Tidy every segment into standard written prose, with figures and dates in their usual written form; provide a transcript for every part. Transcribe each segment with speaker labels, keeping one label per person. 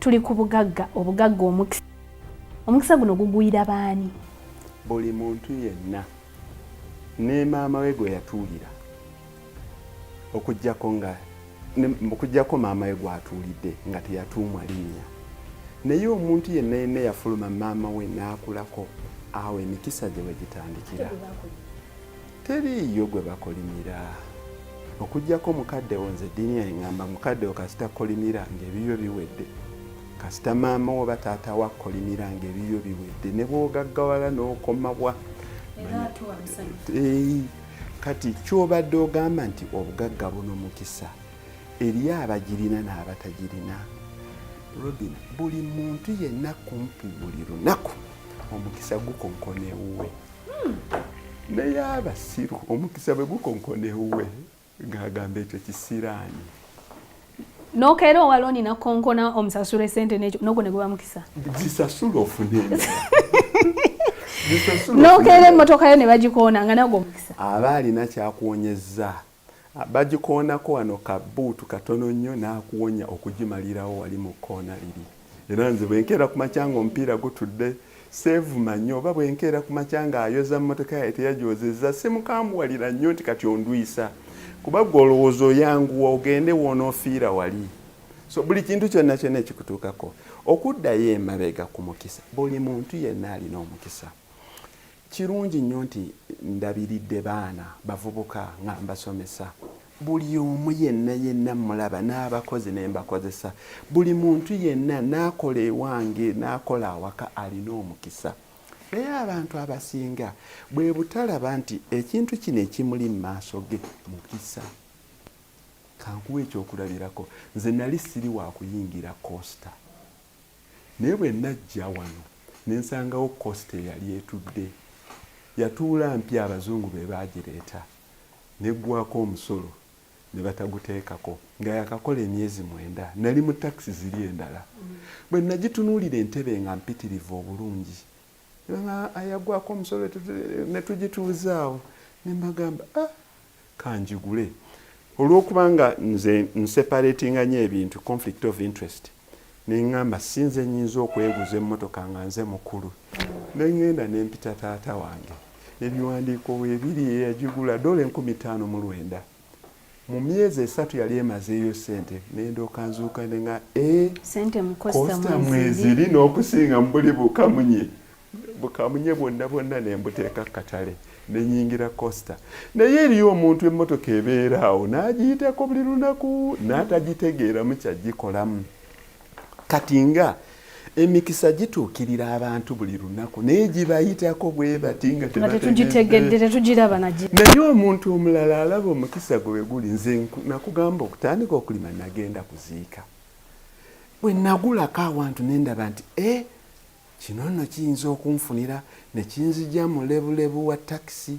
Speaker 1: Tuli ku bugagga omukisa. Omukisa guno gugwira baani?
Speaker 2: Buli muntu yenna ne maama we gwe yatuulira okujjako maama we gwatuulidde nga teyatuumwa linnya. Naye omuntu yenna yafuluma maama we n'akulako, awo emikisa gye wegitandikira. Teriiyo gwe bakolimira. Okujjako mukadde wo, nze eddiini eŋŋamba mukadde wo kasita kolimira ng'ebibyo biwedde. Kasita maama wo bataata wa kolimira ng'ebibyo biwedde. Ne bw'ogaggawala n'okomabwa. Kati ky'obadde ogamba nti obugagga buno mukisa, eri abagirina n'abatagirina. Robin, buli muntu yenna kumpi buli lunaku omukisa gukonkona ewuwe. Naye abasiru omukisa bwe gukonkona ewuwe ng'agamba ekyo kisiraani.
Speaker 1: Nokeera owaloni nakonkona omusasula esente n'ekyo n'ogwo ne guba mukisa.
Speaker 2: Zisasula ofune endala.
Speaker 1: Nokeera emmotoka yo ne bagikoona nga nagwo mukisa.
Speaker 2: Aba alina kyakuwonyezza. Bagikoonako wano kabuutu katono nnyo n'akuwonya okugimalirawo wali mu kkoona liri. Era nze bwenkeera ku makyanga omupiira gutudde seevu manyo, oba bwenkeera ku makyanga ayoza mmotoka yaye teyagyozezza, simukamuwalira nnyo nti kati ondwisa. Kuba gwe olowooza oyanguwa ogende wonoofiira wali. So buli kintu kyonna kyonna ekikutuukako okuddayo emabega ku mukisa, buli muntu yenna alina omukisa. Kirungi nnyo nti ndabiridde baana bavubuka nga mbasomesa. Buli omu yenna mulaba n'abakozi ne mbakozesa. Buli muntu yenna n'akola ewange n'akola awaka alina omukisa. Naye abantu abasinga bwe butalaba nti ekintu kino ekimuli mu maaso ge mukisa. Kankuwa ekyokulabirako, nze nali siri wa kuyingira Costa. Naye bwe najja wano ne nsangawo Costa yali etudde. Yatuula mpya abazungu be baagireeta. Neggwako omusolo ne bataguteekako nga yakakola emyezi 9. Nali mu taxi ziri endala. Bwe nagitunuulira entebe nga mpitirivu obulungi. Ayagwako omusolo ne tugituuzaawo. Ne mbagamba, kanjigule. Olw'okubanga nze nseparatinga nnyo ebintu, conflict of interest. Ne ngamba sinze nnyinza okweguza emmotoka nga nze mukulu. Ne ngenda ne mpita taata wange. Ebiwandiiko weebiri yagigula $15,900. Mu myezi 3 yali emazeeyo sente n'endooka nzuuka nga
Speaker 1: sente mu
Speaker 2: Costa mwezi lino okusinga mbuli bukamunye bwonna ne mbuteeka katale ne nyingira Costa. Naye eriyo omuntu emmotoka ebeera awo n'agiyitako buli lunaku n'atagitegeera mu kyagikolamu. Kati nga emikisa gituukirira abantu buli lunaku naye gibayitako bwe bati nga
Speaker 1: tetugitegedde tetugiraba nagi.
Speaker 2: Naye omuntu omulala alaba omukisa gwe guli. Nze nakugamba okutandika okulima nagenda kuziika. Bwe nagulako awantu ne ndaba nti kino nno kiyinza okunfunira ne kinzija mu lebulebu wa takisi.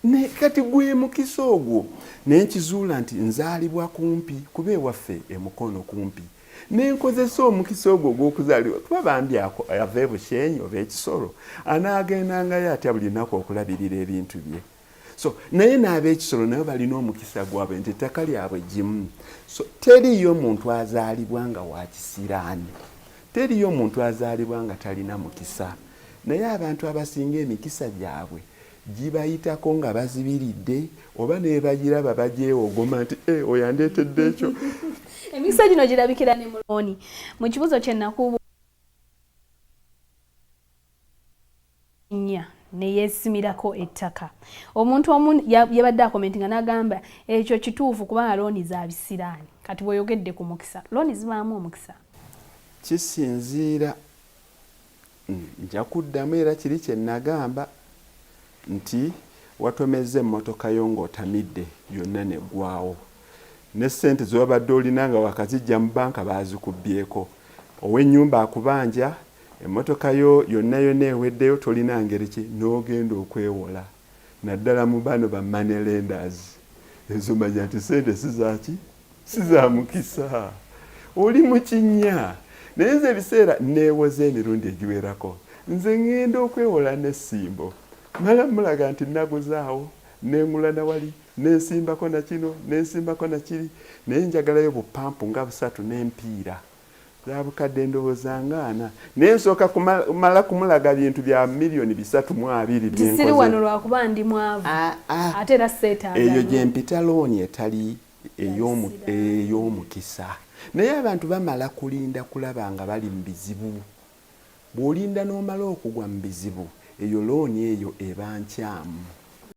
Speaker 2: Ne kati gwe mukisa ogwo ne nkizuula nti nzaalibwa kumpi kuba ewaffe emukono kumpi. Nenkozesa omukisa ogwo gw'okuzaalibwa kuba bambi ava Bushenyi oba Ekisolo anaagendangayo atya buli lunaku okulabirira ebintu bye. So naye n'ab'Ekisolo nabo balina omukisa gwabwe nti ettaka lyabwe gimu. So teriyo muntu azaalibwa nga wa kisiraani. Teriyo omuntu azaalibwa nga talina mukisa. Naye abantu abasinga emikisa gyabwe gibayitako nga bazibiridde oba ne bagiraba bagyewogoma nti oyandeetedde ekyo.
Speaker 1: Emikisa gino girabikira ne muloni. Mu kibuzo kye nakubuuza ne yeesimirako ettaka. Omuntu omu yabadde akomentinga n'agamba ekyo kituufu kuba looni za bisiraani. Kati bw'oyogedde ku mukisa, looni zibaamu omukisa?
Speaker 2: Kisinziira. Nja kuddamu era kiri kye nagamba nti watomezza emmotoka yo ng'otamidde yonna neggwawo. Ne ssente z'obadde olina nga wakazijja mu banka baazikubyeko. Ow'ennyumba akubanja emmotoka yo yonna eweddeyo tolina ngeri ki n'ogenda okwewola. Naddala mu bano ba money lenders. Ezo manya nti ssente si za mukisa. Oli mu kinnya. Naye nze ebiseera neewoza emirundi egiwerako. Nze ngenda okwewola n'essimbo. Mala mulaga nti naguzaawo nengula na wali nensimbako na kino nensimbako na kiri naye njagalayo bupampu nga 3 n'empiira zabukadde ndowooza ng'ana naye nsooka kumala kumulaga bintu bya milioni 320
Speaker 1: tisiri wano lwakuba ndi mwavu ate era seetaaga
Speaker 2: eyo gye mpita looni etali ey'omukisa naye abantu bamala kulinda kulaba nga bali mu bizibu bw'olinda n'omala okugwa mu bizibu eyo looni eyo eba nkyamu